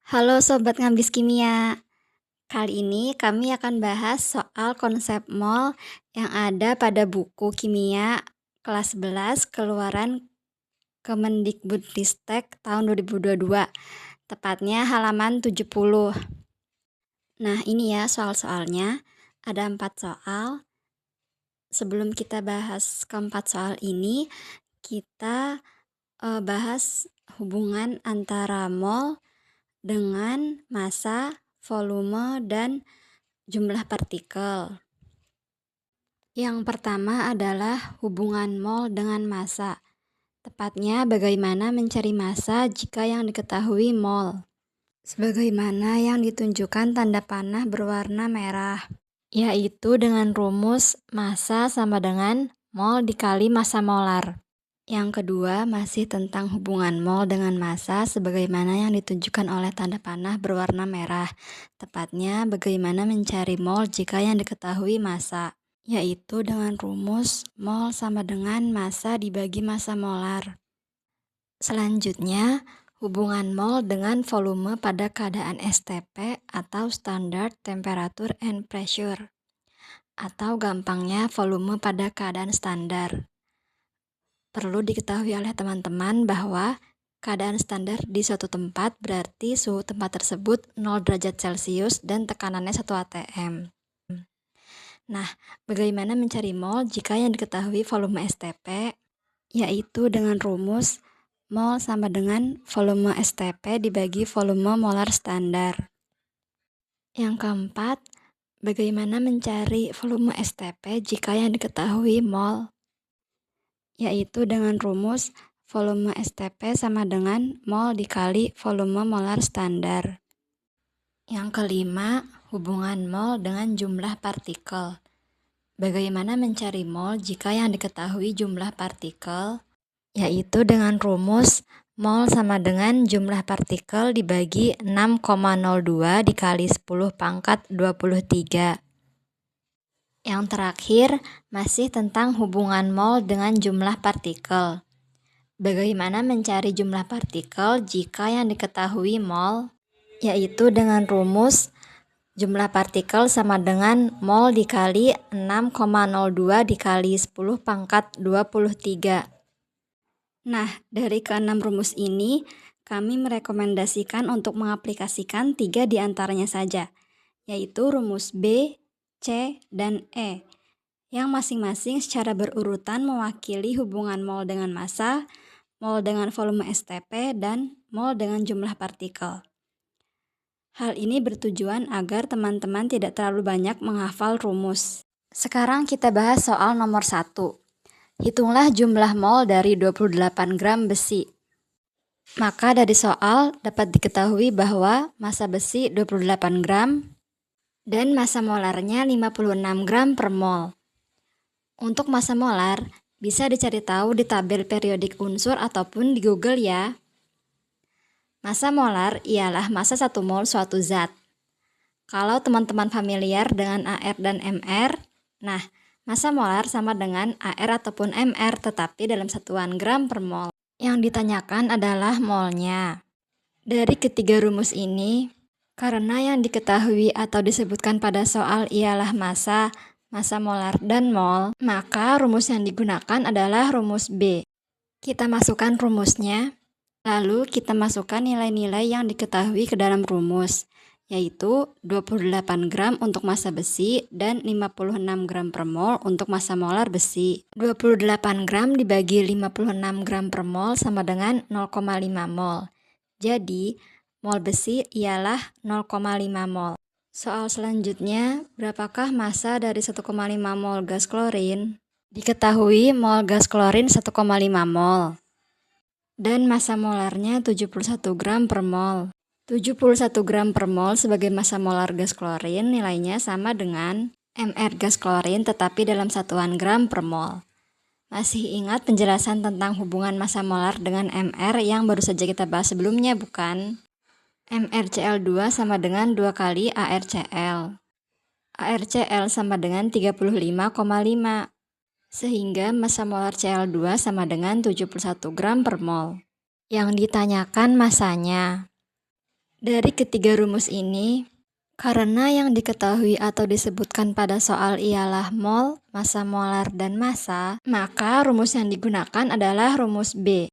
Halo Sobat Ngabis Kimia, kali ini kami akan bahas soal konsep mol yang ada pada buku Kimia kelas 11 keluaran Kemendikbudristek tahun 2022, tepatnya halaman 70. Nah ini ya soal-soalnya, ada 4 soal. Sebelum kita bahas keempat soal ini, kita bahas hubungan antara mol dengan massa, volume, dan jumlah partikel. Yang pertama adalah hubungan mol dengan massa. Tepatnya bagaimana mencari massa jika yang diketahui mol. Sebagaimana yang ditunjukkan tanda panah berwarna merah, yaitu dengan rumus massa sama dengan mol dikali massa molar. Yang kedua masih tentang hubungan mol dengan massa sebagaimana yang ditunjukkan oleh tanda panah berwarna merah. Tepatnya bagaimana mencari mol jika yang diketahui massa, yaitu dengan rumus mol sama dengan massa dibagi massa molar. Selanjutnya, hubungan mol dengan volume pada keadaan STP atau Standard Temperature and Pressure, atau gampangnya volume pada keadaan standar. Perlu diketahui oleh teman-teman bahwa keadaan standar di suatu tempat berarti suhu tempat tersebut 0 derajat Celcius dan tekanannya 1 atm. Nah, bagaimana mencari mol jika yang diketahui volume STP? Yaitu dengan rumus mol sama dengan volume STP dibagi volume molar standar. Yang keempat, bagaimana mencari volume STP jika yang diketahui mol? Yaitu dengan rumus volume STP sama dengan mol dikali volume molar standar. Yang kelima, hubungan mol dengan jumlah partikel. Bagaimana mencari mol jika yang diketahui jumlah partikel? Yaitu dengan rumus mol sama dengan jumlah partikel dibagi 6,02 dikali 10 pangkat 23. Yang terakhir, masih tentang hubungan mol dengan jumlah partikel. Bagaimana mencari jumlah partikel jika yang diketahui mol? Yaitu dengan rumus jumlah partikel sama dengan mol dikali 6,02 dikali 10 pangkat 23. Nah, dari keenam rumus ini, kami merekomendasikan untuk mengaplikasikan 3 diantaranya saja, yaitu rumus B, C, dan E, yang masing-masing secara berurutan mewakili hubungan mol dengan massa, mol dengan volume STP, dan mol dengan jumlah partikel. Hal ini bertujuan agar teman-teman tidak terlalu banyak menghafal rumus. Sekarang kita bahas soal nomor 1. Hitunglah jumlah mol dari 28 gram besi. Maka dari soal dapat diketahui bahwa massa besi 28 gram dan massa molarnya 56 gram per mol. Untuk massa molar bisa dicari tahu di tabel periodik unsur ataupun di Google ya. Massa molar ialah massa 1 mol suatu zat. Kalau teman-teman familiar dengan AR dan MR, nah massa molar sama dengan AR ataupun MR tetapi dalam satuan gram per mol. Yang ditanyakan adalah molnya. Dari ketiga rumus ini, karena yang diketahui atau disebutkan pada soal ialah massa, massa molar, dan mol, maka rumus yang digunakan adalah rumus B. Kita masukkan rumusnya. Lalu kita masukkan nilai-nilai yang diketahui ke dalam rumus, yaitu 28 gram untuk massa besi dan 56 gram per mol untuk massa molar besi. 28 gram dibagi 56 gram per mol sama dengan 0,5 mol. Jadi, mol besi ialah 0,5 mol. Soal selanjutnya, berapakah massa dari 1,5 mol gas klorin? Diketahui mol gas klorin 1,5 mol. Dan massa molarnya 71 gram per mol. 71 gram per mol sebagai massa molar gas klorin nilainya sama dengan mR gas klorin tetapi dalam satuan gram per mol. Masih ingat penjelasan tentang hubungan massa molar dengan mR yang baru saja kita bahas sebelumnya bukan? mRCl2 sama dengan 2 kali ArCl. ArCl sama dengan 35,5. Sehingga massa molar Cl2 sama dengan 71 gram per mol. Yang ditanyakan massanya. Dari ketiga rumus ini, karena yang diketahui atau disebutkan pada soal ialah mol, massa molar, dan massa, maka rumus yang digunakan adalah rumus B.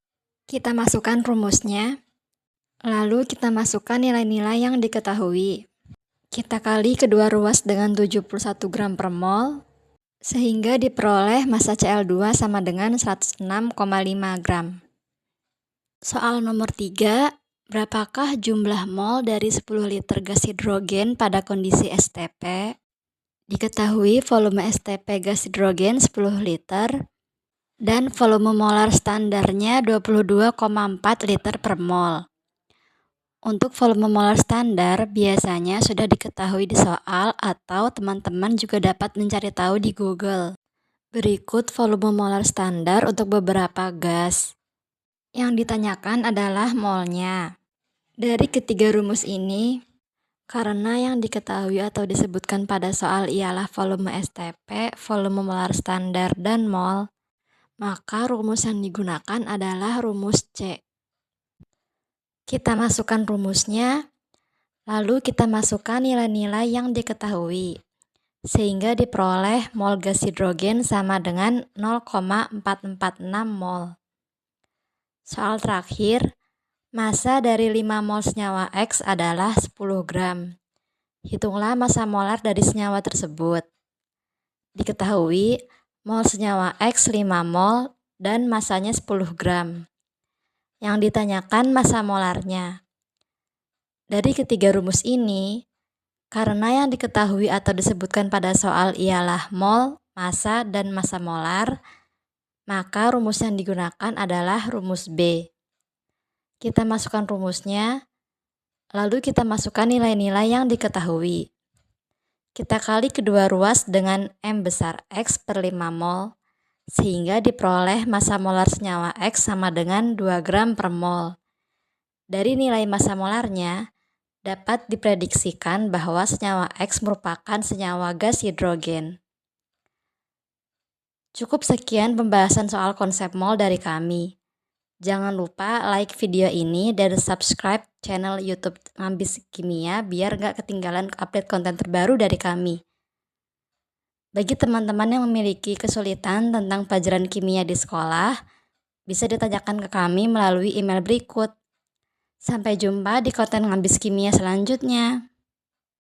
Kita masukkan rumusnya, lalu kita masukkan nilai-nilai yang diketahui. Kita kali kedua ruas dengan 71 gram per mol, sehingga diperoleh massa Cl2 sama dengan 106,5 gram. Soal nomor 3, berapakah jumlah mol dari 10 liter gas hidrogen pada kondisi STP? Diketahui volume STP gas hidrogen 10 liter dan volume molar standarnya 22,4 liter per mol. Untuk volume molar standar biasanya sudah diketahui di soal atau teman-teman juga dapat mencari tahu di Google. Berikut volume molar standar untuk beberapa gas. Yang ditanyakan adalah molnya. Dari ketiga rumus ini, karena yang diketahui atau disebutkan pada soal ialah volume STP, volume molar standar, dan mol, maka rumus yang digunakan adalah rumus C. Kita masukkan rumusnya, lalu kita masukkan nilai-nilai yang diketahui, sehingga diperoleh mol gas hidrogen sama dengan 0,446 mol. Soal terakhir, massa dari 5 mol senyawa X adalah 10 gram. Hitunglah massa molar dari senyawa tersebut. Diketahui, mol senyawa X 5 mol dan massanya 10 gram. Yang ditanyakan massa molarnya. Dari ketiga rumus ini, karena yang diketahui atau disebutkan pada soal ialah mol, massa, dan massa molar, maka rumus yang digunakan adalah rumus B. Kita masukkan rumusnya, lalu kita masukkan nilai-nilai yang diketahui. Kita kali kedua ruas dengan M besar X per 5 mol, sehingga diperoleh massa molar senyawa X sama dengan 2 gram per mol. Dari nilai massa molarnya, dapat diprediksikan bahwa senyawa X merupakan senyawa gas hidrogen. Cukup sekian pembahasan soal konsep mol dari kami. Jangan lupa like video ini dan subscribe channel YouTube Ngambis Kimia biar gak ketinggalan update konten terbaru dari kami. Bagi teman-teman yang memiliki kesulitan tentang pelajaran kimia di sekolah, bisa ditanyakan ke kami melalui email berikut. Sampai jumpa di konten Ngambis Kimia selanjutnya.